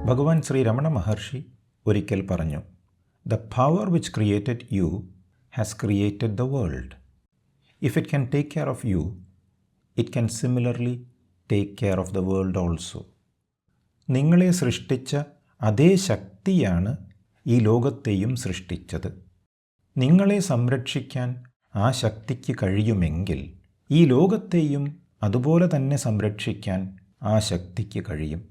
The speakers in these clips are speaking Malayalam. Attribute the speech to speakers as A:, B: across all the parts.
A: ഭഗവാൻ ശ്രീ രമണ മഹർഷി ഒരിക്കൽ പറഞ്ഞു, the power which created you has created the world. If it can take care of you, it can similarly take care of the world also. നിങ്ങളെ സൃഷ്ടിച്ച അതേ ശക്തിയാണ് ഈ ലോകത്തെയും സൃഷ്ടിച്ചത്. നിങ്ങളെ സംരക്ഷിക്കാൻ ആ ശക്തിക്ക് കഴിയുമെങ്കിൽ ഈ ലോകത്തെയും അതുപോലെ തന്നെ സംരക്ഷിക്കാൻ ആ ശക്തിക്ക് കഴിയും.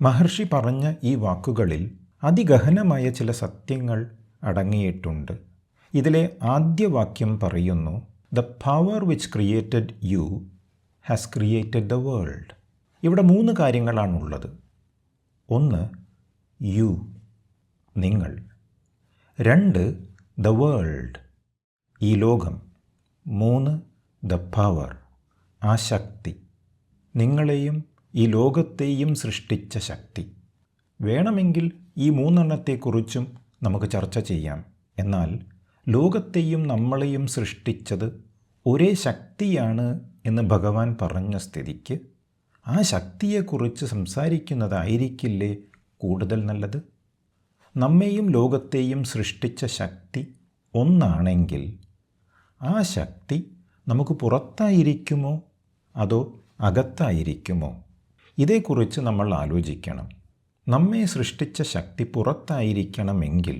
A: മഹർഷി പറഞ്ഞ ഈ വാക്കുകളിൽ അതിഗഹനമായ ചില സത്യങ്ങൾ അടങ്ങിയിട്ടുണ്ട്. ഇതിലെ ആദ്യ വാക്യം പറയുന്നു, the power which created you has created the world. ഇവിടെ 3 കാര്യങ്ങളാണുള്ളത്. 1, യു, നിങ്ങൾ. 2, ദ വേൾഡ്, ഈ ലോകം. 3, ദ പവർ, ആ ശക്തി, നിങ്ങളെയും ഈ ലോകത്തെയും സൃഷ്ടിച്ച ശക്തി. വേണമെങ്കിൽ ഈ 3 നമുക്ക് ചർച്ച ചെയ്യാം. എന്നാൽ ലോകത്തെയും നമ്മളെയും സൃഷ്ടിച്ചത് ഒരേ ശക്തിയാണ് എന്ന് ഭഗവാൻ പറഞ്ഞ സ്ഥിതിക്ക് ആ ശക്തിയെക്കുറിച്ച് സംസാരിക്കുന്നതായിരിക്കില്ലേ കൂടുതൽ നല്ലത്? നമ്മെയും ലോകത്തെയും സൃഷ്ടിച്ച ശക്തി ഒന്നാണെങ്കിൽ ആ ശക്തി നമുക്ക് പുറത്തായിരിക്കുമോ അതോ അകത്തായിരിക്കുമോ? ഇതേക്കുറിച്ച് നമ്മൾ ആലോചിക്കണം. നമ്മെ സൃഷ്ടിച്ച ശക്തി പുറത്തായിരിക്കണമെങ്കിൽ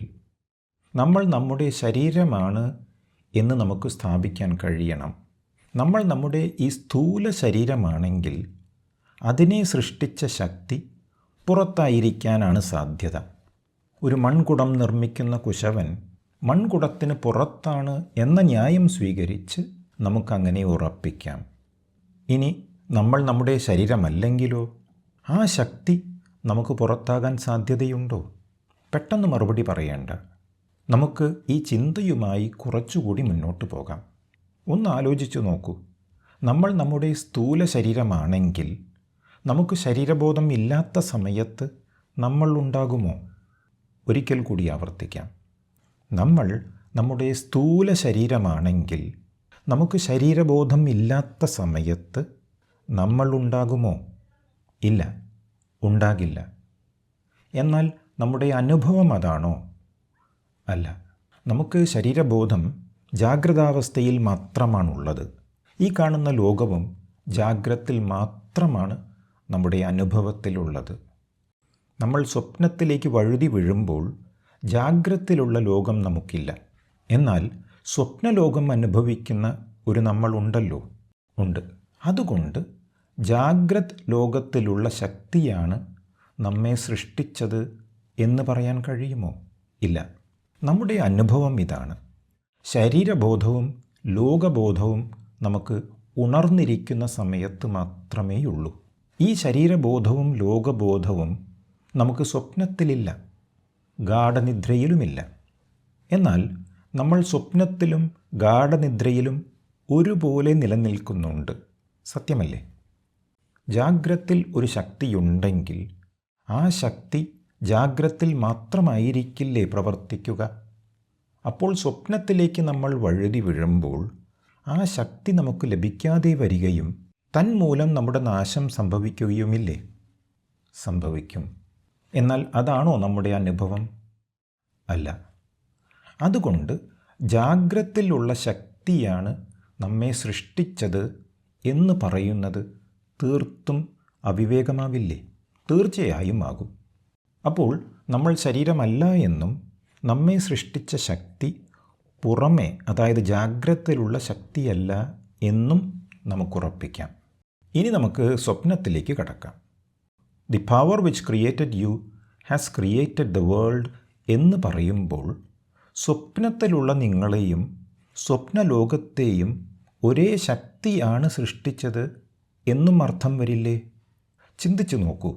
A: നമ്മൾ നമ്മുടെ ശരീരമാണ് എന്ന് നമുക്ക് സ്ഥാപിക്കാൻ കഴിയണം. നമ്മൾ നമ്മുടെ ഈ സ്ഥൂല ശരീരമാണെങ്കിൽ അതിനെ സൃഷ്ടിച്ച ശക്തി പുറത്തായിരിക്കാനാണ് സാധ്യത. ഒരു മൺകുടം നിർമ്മിക്കുന്ന കുശവൻ മൺകുടത്തിന് പുറത്താണ് എന്ന ന്യായം സ്വീകരിച്ച് നമുക്കങ്ങനെ ഉറപ്പിക്കാം. ഇനി നമ്മൾ നമ്മുടെ ശരീരമല്ലെങ്കിലോ ആ ശക്തി നമുക്ക് പുറത്താകാൻ സാധ്യതയുണ്ടോ? പെട്ടെന്ന് മറുപടി പറയേണ്ട. നമുക്ക് ഈ ചിന്തയുമായി കുറച്ചുകൂടി മുന്നോട്ട് പോകാം. ഒന്ന് ആലോചിച്ചു നോക്കൂ. നമ്മൾ നമ്മുടെ സ്ഥൂല ശരീരമാണെങ്കിൽ നമുക്ക് ശരീരബോധം ഇല്ലാത്ത സമയത്ത് നമ്മൾ ഉണ്ടാകുമോ? ഒരിക്കൽ കൂടി ആവർത്തിക്കാം. നമ്മൾ നമ്മുടെ സ്ഥൂല ശരീരമാണെങ്കിൽ നമുക്ക് ശരീരബോധം ഇല്ലാത്ത സമയത്ത് നമ്മൾ ഉണ്ടാകുമോ? ഇല്ല, ഉണ്ടാകില്ല. എന്നാൽ നമ്മുടെ അനുഭവം അതാണോ? അല്ല. നമുക്ക് ശരീരബോധം ജാഗ്രതാവസ്ഥയിൽ മാത്രമാണുള്ളത്. ഈ കാണുന്ന ലോകവും ജാഗ്രത്തിൽ മാത്രമാണ് നമ്മുടെ അനുഭവത്തിലുള്ളത്. നമ്മൾ സ്വപ്നത്തിലേക്ക് വഴുതി വീഴുമ്പോൾ ജാഗ്രത്തിലുള്ള ലോകം നമുക്കില്ല. എന്നാൽ സ്വപ്നലോകം അനുഭവിക്കുന്ന ഒരു നമ്മളുണ്ടല്ലോ, ഉണ്ട്. അതുകൊണ്ട് ജാഗ്രത് ലോകത്തിലുള്ള ശക്തിയാണ് നമ്മെ സൃഷ്ടിച്ചത് എന്ന് പറയാൻ കഴിയുമോ? ഇല്ല. നമ്മുടെ അനുഭവം ഇതാണ്. ശരീരബോധവും ലോകബോധവും നമുക്ക് ഉണർന്നിരിക്കുന്ന സമയത്ത് മാത്രമേയുള്ളൂ. ഈ ശരീരബോധവും ലോകബോധവും നമുക്ക് സ്വപ്നത്തിലില്ല, ഗാഢനിദ്രയിലുമില്ല. എന്നാൽ നമ്മൾ സ്വപ്നത്തിലും ഗാഢനിദ്രയിലും ഒരുപോലെ നിലനിൽക്കുന്നുണ്ട്. സത്യമല്ലേ? ജാഗ്രത്തിൽ ഒരു ശക്തിയുണ്ടെങ്കിൽ ആ ശക്തി ജാഗ്രത്തിൽ മാത്രമായിരിക്കില്ലേ പ്രവർത്തിക്കുക? അപ്പോൾ സ്വപ്നത്തിലേക്ക് നമ്മൾ വഴുതി വീഴുമ്പോൾ ആ ശക്തി നമുക്ക് ലഭിക്കാതെ വരികയും തന്മൂലം നമ്മുടെ നാശം സംഭവിക്കുകയുമില്ലേ? സംഭവിക്കും. എന്നാൽ അതാണോ നമ്മുടെ അനുഭവം? അല്ല. അതുകൊണ്ട് ജാഗ്രത്തിലുള്ള ശക്തിയാണ് നമ്മെ സൃഷ്ടിച്ചത് എന്ന് പറയുന്നത് തീർത്തും അവിവേകമാവില്ലേ? തീർച്ചയായും ആകും. അപ്പോൾ നമ്മൾ ശരീരമല്ല എന്നും നമ്മെ സൃഷ്ടിച്ച ശക്തി പുറമേ, അതായത് ജാഗ്രതയിലുള്ള ശക്തിയല്ല എന്നും നമുക്കുറപ്പിക്കാം. ഇനി നമുക്ക് സ്വപ്നത്തിലേക്ക് കടക്കാം. The power which created you has created the world എന്ന് പറയുമ്പോൾ സ്വപ്നത്തിലുള്ള നിങ്ങളെയും സ്വപ്നലോകത്തെയും ഒരേ ശക്തിയാണ് സൃഷ്ടിച്ചത് എന്നും അർത്ഥം വരില്ലേ? ചിന്തിച്ചു നോക്കൂ.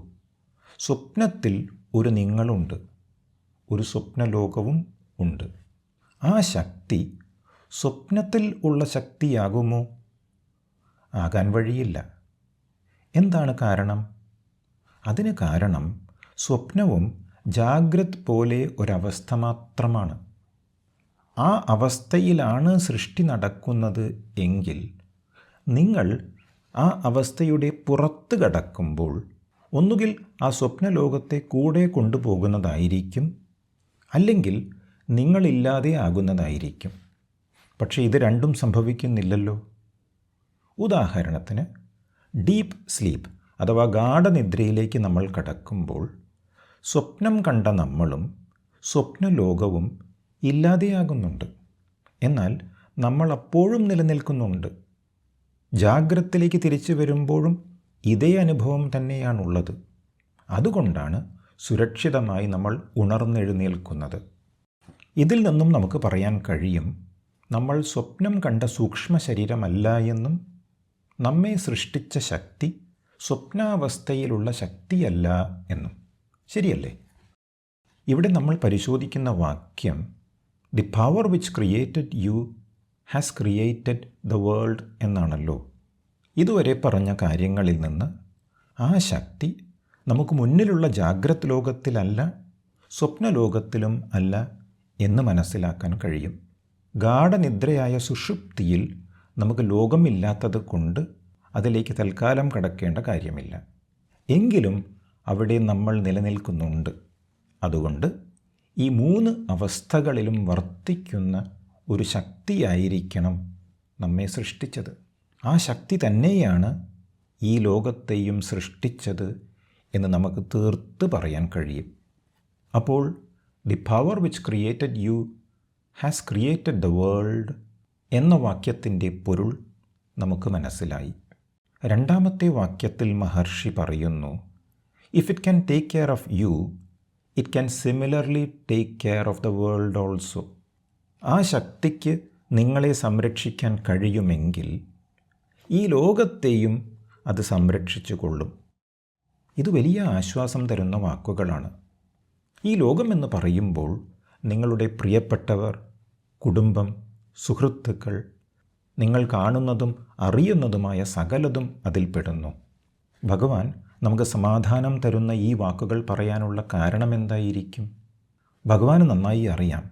A: സ്വപ്നത്തിൽ ഒരു നിങ്ങളുണ്ട്, ഒരു സ്വപ്നലോകവും ഉണ്ട്. ആ ശക്തി സ്വപ്നത്തിൽ ഉള്ള ശക്തിയാകുമോ? ആകാൻ വഴിയില്ല. എന്താണ് കാരണം? അതിന് കാരണം സ്വപ്നവും ജാഗ്രത് പോലെ ഒരവസ്ഥ മാത്രമാണ്. ആ അവസ്ഥയിലാണ് സൃഷ്ടി നടക്കുന്നത് എങ്കിൽ നിങ്ങൾ ആ അവസ്ഥയുടെ പുറത്ത് കടക്കുമ്പോൾ ഒന്നുകിൽ ആ സ്വപ്നലോകത്തെ കൂടെ കൊണ്ടുപോകുന്നതായിരിക്കും, അല്ലെങ്കിൽ നിങ്ങളില്ലാതെ ആകുന്നതായിരിക്കും. പക്ഷേ ഇത് രണ്ടും സംഭവിക്കുന്നില്ലല്ലോ. ഉദാഹരണത്തിന്, ഡീപ്പ് സ്ലീപ്പ് അഥവാ ഗാഢനിദ്രയിലേക്ക് നമ്മൾ കടക്കുമ്പോൾ സ്വപ്നം കണ്ട നമ്മളും സ്വപ്നലോകവും ഇല്ലാതെയാകുന്നുണ്ട്. എന്നാൽ നമ്മൾ അപ്പോഴും നിലനിൽക്കുന്നുണ്ട്. ജാഗ്രതയിലേക്ക് തിരിച്ചു വരുമ്പോഴും ഇതേ അനുഭവം തന്നെയാണുള്ളത്. അതുകൊണ്ടാണ് സുരക്ഷിതമായി നമ്മൾ ഉണർന്നെഴുന്നേൽക്കുന്നത്. ഇതിൽ നിന്നും നമുക്ക് പറയാൻ കഴിയും, നമ്മൾ സ്വപ്നം കണ്ട സൂക്ഷ്മ ശരീരമല്ല എന്നും നമ്മെ സൃഷ്ടിച്ച ശക്തി സ്വപ്നാവസ്ഥയിലുള്ള ശക്തിയല്ല എന്നും. ശരിയല്ലേ? ഇവിടെ നമ്മൾ പരിശോധിക്കുന്ന വാക്യം the power which created you has created the world എന്നാണല്ലോ. ഇതുവരെ പറഞ്ഞ കാര്യങ്ങളിൽ നിന്ന് ആ ശക്തി നമുക്ക് മുന്നിലുള്ള ജാഗ്രത് ലോകത്തിലല്ല, സ്വപ്നലോകത്തിലും അല്ല എന്ന് മനസ്സിലാക്കാൻ കഴിയും. ഗാഢനിദ്രയായ സുഷുപ്തിയിൽ നമുക്ക് ലോകമില്ലാത്തത് കൊണ്ട് അതിലേക്ക് തൽക്കാലം കടക്കേണ്ട കാര്യമില്ല. എങ്കിലും അവിടെ നമ്മൾ നിലനിൽക്കുന്നുണ്ട്. അതുകൊണ്ട് ഈ 3 അവസ്ഥകളിലും വർത്തിക്കുന്ന ഒരു ശക്തിയായിരിക്കണം നമ്മെ സൃഷ്ടിച്ചത്. ആ ശക്തി തന്നെയാണ് ഈ ലോകത്തെയും സൃഷ്ടിച്ചത് എന്ന് നമുക്ക് തീർത്ത് പറയാൻ കഴിയും. അപ്പോൾ the power which created you has created the world എന്ന വാക്യത്തിൻ്റെ പൊരുൾ നമുക്ക് മനസ്സിലായി. രണ്ടാമത്തെ വാക്യത്തിൽ മഹർഷി പറയുന്നു, if it can take care of you, it can similarly take care of the world also. ആ ശക്തിക്ക് നിങ്ങളെ സംരക്ഷിക്കാൻ കഴിയുമെങ്കിൽ ഈ ലോകത്തെയും അത് സംരക്ഷിച്ചു കൊള്ളും. ഇത് വലിയ ആശ്വാസം തരുന്ന വാക്കുകളാണ്. ഈ ലോകമെന്ന് പറയുമ്പോൾ നിങ്ങളുടെ പ്രിയപ്പെട്ടവർ, കുടുംബം, സുഹൃത്തുക്കൾ, നിങ്ങൾ കാണുന്നതും അറിയുന്നതുമായ സകലതും അതിൽപ്പെടുന്നു. ഭഗവാൻ നമുക്ക് സമാധാനം തരുന്ന ഈ വാക്കുകൾ പറയാനുള്ള കാരണമെന്തായിരിക്കും? ഭഗവാന് നന്നായി അറിയാം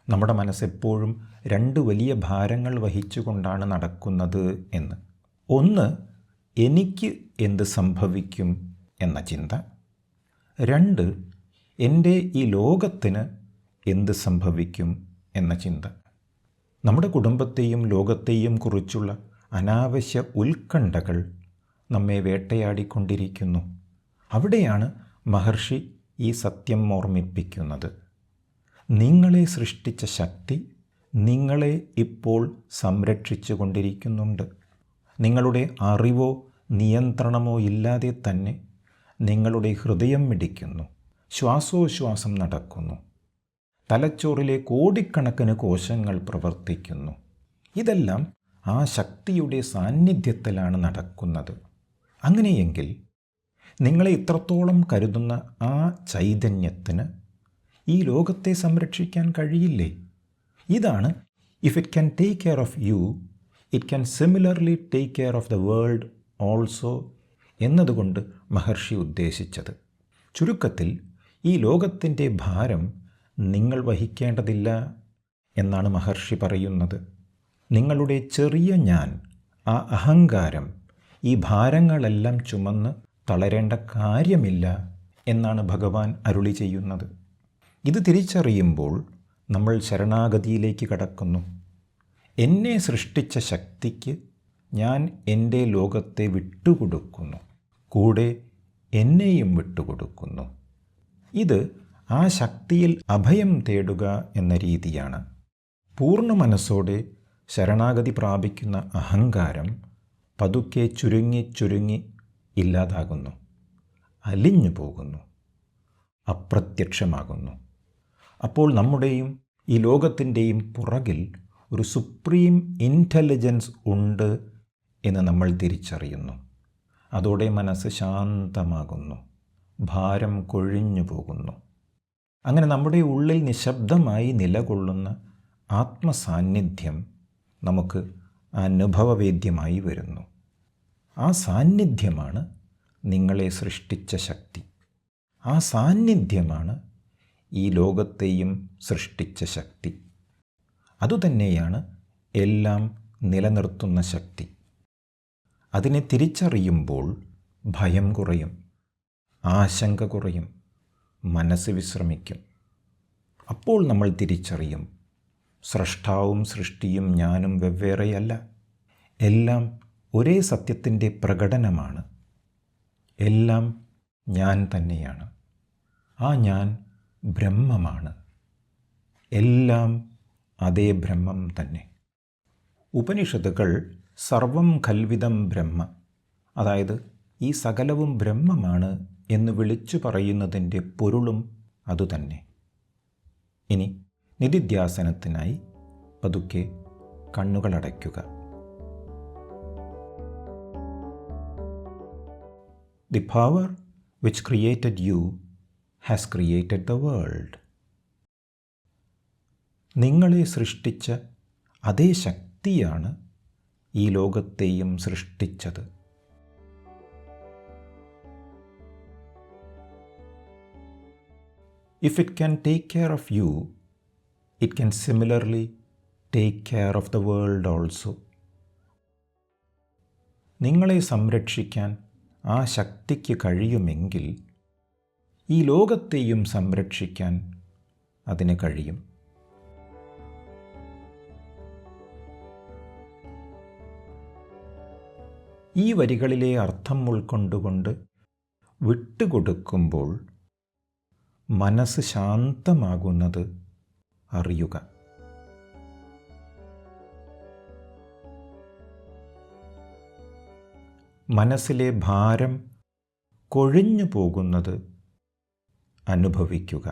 A: നമ്മുടെ മനസ്സെപ്പോഴും 2 വലിയ ഭാരങ്ങൾ വഹിച്ചുകൊണ്ടാണ് നടക്കുന്നത് എന്ന്. ഒന്ന്, എനിക്ക് എന്ത് സംഭവിക്കും എന്ന ചിന്ത. 2, എൻ്റെ ഈ ലോകത്തിന് എന്ത് സംഭവിക്കും എന്ന ചിന്ത. നമ്മുടെ കുടുംബത്തെയും ലോകത്തെയും കുറിച്ചുള്ള അനാവശ്യ ഉത്കണ്ഠകൾ നമ്മെ വേട്ടയാടിക്കൊണ്ടിരിക്കുന്നു. അവിടെയാണ് മഹർഷി ഈ സത്യം ഓർമ്മിപ്പിക്കുന്നത്. നിങ്ങളെ സൃഷ്ടിച്ച ശക്തി നിങ്ങളെ ഇപ്പോൾ സംരക്ഷിച്ചു കൊണ്ടിരിക്കുന്നുണ്ട്. നിങ്ങളുടെ അറിവോ നിയന്ത്രണമോ ഇല്ലാതെ തന്നെ നിങ്ങളുടെ ഹൃദയം മിടിക്കുന്നു, ശ്വാസോച്ഛ്വാസം നടക്കുന്നു, തലച്ചോറിലെ കോടിക്കണക്കിന് കോശങ്ങൾ പ്രവർത്തിക്കുന്നു. ഇതെല്ലാം ആ ശക്തിയുടെ സാന്നിധ്യത്തിലാണ് നടക്കുന്നത്. അങ്ങനെയെങ്കിൽ നിങ്ങളെ ഇത്രത്തോളം കരുതുന്ന ആ ചൈതന്യത്തിന് ഈ ലോകത്തെ സംരക്ഷിക്കാൻ കഴിയില്ലേ? ഇതാണ് if it can take care of you, it can similarly take care of the world also എന്നതുകൊണ്ട് മഹർഷി ഉദ്ദേശിച്ചത്. ചുരുക്കത്തിൽ ഈ ലോകത്തിൻ്റെ ഭാരം നിങ്ങൾ വഹിക്കേണ്ടതില്ല എന്നാണ് മഹർഷി പറയുന്നത്. നിങ്ങളുടെ ചെറിയ ഞാൻ, ആ അഹങ്കാരം, ഈ ഭാരങ്ങളെല്ലാം ചുമന്ന് തളരേണ്ട കാര്യമില്ല എന്നാണ് ഭഗവാൻ അരുളി ചെയ്യുന്നത്. ഇത് തിരിച്ചറിയുമ്പോൾ നമ്മൾ ശരണാഗതിയിലേക്ക് കടക്കുന്നു. എന്നെ സൃഷ്ടിച്ച ശക്തിക്ക് ഞാൻ എൻ്റെ ലോകത്തെ വിട്ടുകൊടുക്കുന്നു, കൂടെ എന്നെയും വിട്ടുകൊടുക്കുന്നു. ഇത് ആ ശക്തിയിൽ അഭയം തേടുക എന്ന രീതിയാണ്. പൂർണ്ണ മനസ്സോടെ ശരണാഗതി പ്രാപിക്കുന്ന അഹങ്കാരം പതുക്കെ ചുരുങ്ങി ചുരുങ്ങി ഇല്ലാതാകുന്നു, അലിഞ്ഞു പോകുന്നു, അപ്രത്യക്ഷമാകുന്നു. അപ്പോൾ നമ്മുടെയും ഈ ലോകത്തിൻ്റെയും പുറകിൽ ഒരു സുപ്രീം ഇൻ്റലിജൻസ് ഉണ്ട് എന്ന് നമ്മൾ തിരിച്ചറിയുന്നു. അതോടെ മനസ്സ് ശാന്തമാകുന്നു, ഭാരം കൊഴിഞ്ഞു പോകുന്നു. അങ്ങനെ നമ്മുടെ ഉള്ളിൽ നിശബ്ദമായി നിലകൊള്ളുന്ന ആത്മസാന്നിധ്യം നമുക്ക് അനുഭവവേദ്യമായി വരുന്നു. ആ സാന്നിധ്യമാണ് നിങ്ങളെ സൃഷ്ടിച്ച ശക്തി. ആ സാന്നിധ്യമാണ് ഈ ലോകത്തെയും സൃഷ്ടിച്ച ശക്തി. അതുതന്നെയാണ് എല്ലാം നിലനിർത്തുന്ന ശക്തി. അതിനെ തിരിച്ചറിയുമ്പോൾ ഭയം കുറയും. ആശങ്ക കുറയും, മനസ്സ് വിശ്രമിക്കും. അപ്പോൾ നമ്മൾ തിരിച്ചറിയും, സ്രഷ്ടാവും സൃഷ്ടിയും ഞാനും വെവ്വേറെയല്ല. എല്ലാം ഒരേ സത്യത്തിൻ്റെ പ്രകടനമാണ്. എല്ലാം ഞാൻ തന്നെയാണ്. ആ ഞാൻ ബ്രഹ്മമാണ്. എല്ലാം അതേ ബ്രഹ്മം തന്നെ. ഉപനിഷത്തുകൾ സർവം ഖൽവിദം ബ്രഹ്മ, അതായത് ഈ സകലവും ബ്രഹ്മമാണ് എന്ന് വിളിച്ചു പറയുന്നതിൻ്റെ പൊരുളും അതുതന്നെ. ഇനി നിധിധ്യാസനത്തിനായി പതുക്കെ കണ്ണുകളടയ്ക്കുക. The power which created you has created the world. നിങ്ങളെ സൃഷ്ടിച്ച അതേ ശക്തിയാണ് ഈ ലോകത്തെയും സൃഷ്ടിച്ചത്. If it can take care of you, it can similarly take care of the world also. നിങ്ങളെ സംരക്ഷിക്കാൻ ആ ശക്തിക്ക് കഴിയുമെങ്കിൽ ഈ ലോകത്തെയും സംരക്ഷിക്കാൻ അതിന് കഴിയും. ഈ വരികളിലെ അർത്ഥം ഉൾക്കൊണ്ടുകൊണ്ട് വിട്ടുകൊടുക്കുമ്പോൾ മനസ്സ് ശാന്തമാകുന്നത് അറിയുക. മനസ്സിലെ ഭാരം കൊഴിഞ്ഞു പോകുന്നത് അനുഭവിക്കുക.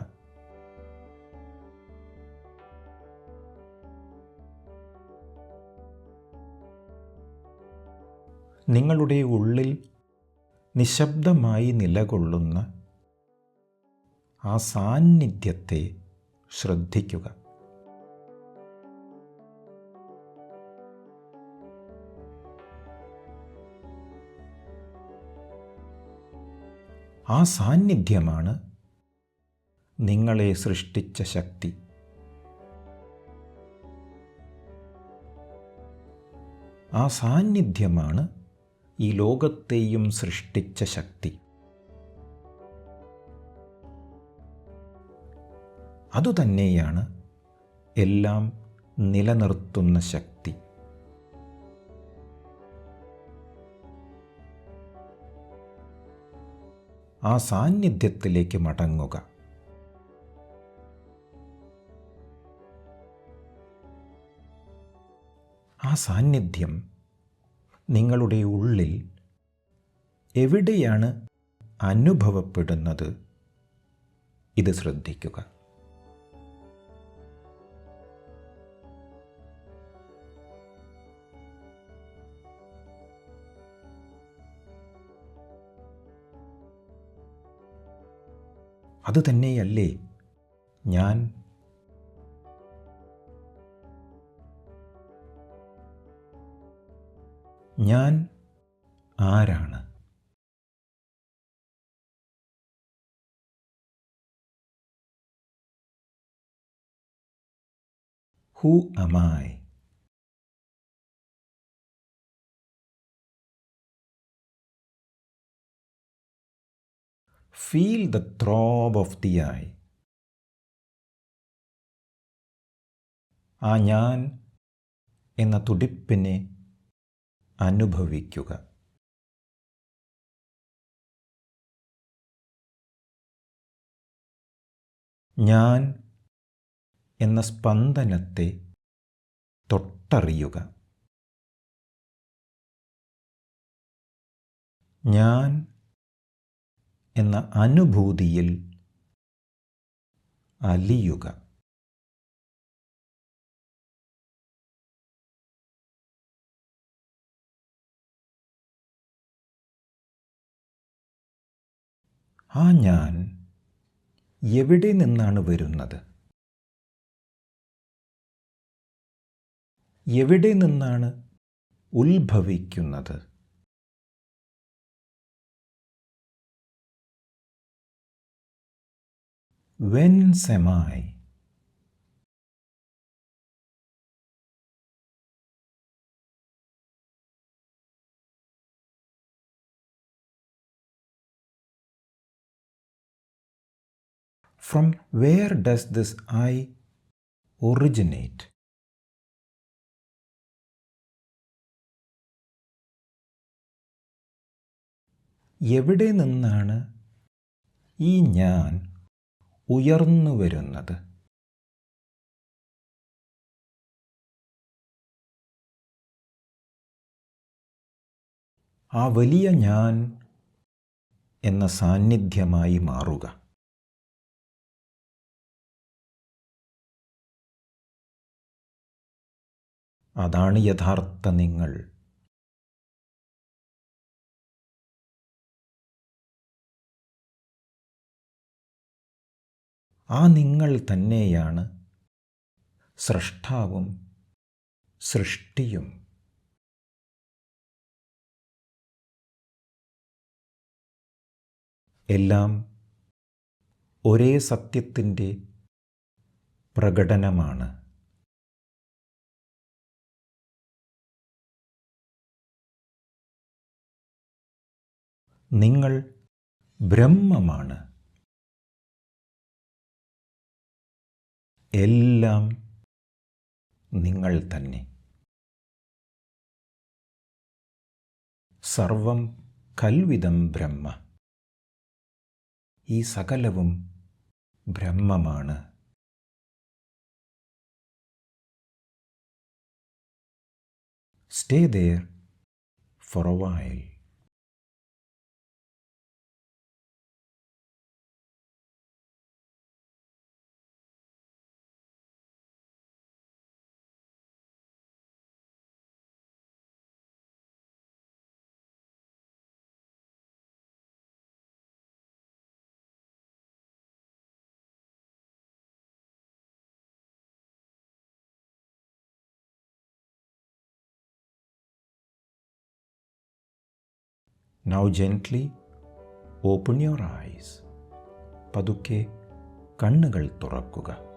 A: നിങ്ങളുടെ ഉള്ളിൽ നിശബ്ദമായി നിലകൊള്ളുന്ന ആ സാന്നിധ്യത്തെ ശ്രദ്ധിക്കുക. ആ സാന്നിധ്യമാണ് നിങ്ങളെ സൃഷ്ടിച്ച ശക്തി. ആ സാന്നിധ്യമാണ് ഈ ലോകത്തെയും സൃഷ്ടിച്ച ശക്തി. അതുതന്നെയാണ് എല്ലാം നിലനിർത്തുന്ന ശക്തി. ആ സാന്നിധ്യത്തിലേക്ക് മടങ്ങുക. ആ സാന്നിധ്യം നിങ്ങളുടെ ഉള്ളിൽ എവിടെയാണ് അനുഭവപ്പെടുന്നത്? ഇത് ശ്രദ്ധിക്കുക. അതുതന്നെയല്ലേ ഞാൻ? ഞാൻ ആരാണ്? Who am I? Feel the throb of the I. ആ ഞാൻ എന്ന തുടിപ്പിനെ അനുഭവിക്കുക. ഞാൻ എന്ന സ്പന്ദനത്തെ തൊട്ടറിയുക. ഞാൻ എന്ന അനുഭൂതിയിൽ അലിയുക. ആ ഞാൻ എവിടെ നിന്നാണ് വരുന്നത്? എവിടെ നിന്നാണ് ഉത്ഭവിക്കുന്നത്? Whence am I? From where does this I originate? എവിടെ നിന്നാണ് ഈ ഞാൻ ഉയർന്നു വരുന്നത്? ആ വലിയ ഞാൻ എന്ന സാന്നിധ്യമായി മാറുക. അതാണ് യഥാർത്ഥ നിങ്ങൾ. ആ നിങ്ങൾ തന്നെയാണ് സ്രഷ്ടാവും സൃഷ്ടിയും. എല്ലാം ഒരേ സത്യത്തിൻ്റെ പ്രകടനമാണ്. നിങ്ങൾ ബ്രഹ്മമാണ്. എല്ലാം നിങ്ങൾ തന്നെ. സർവം കൽവിദം ബ്രഹ്മ. ഈ സകലവും ബ്രഹ്മമാണ്. Stay there for a while. Now gently open your eyes. പതുക്കെ കണ്ണുകൾ തുറക്കുക.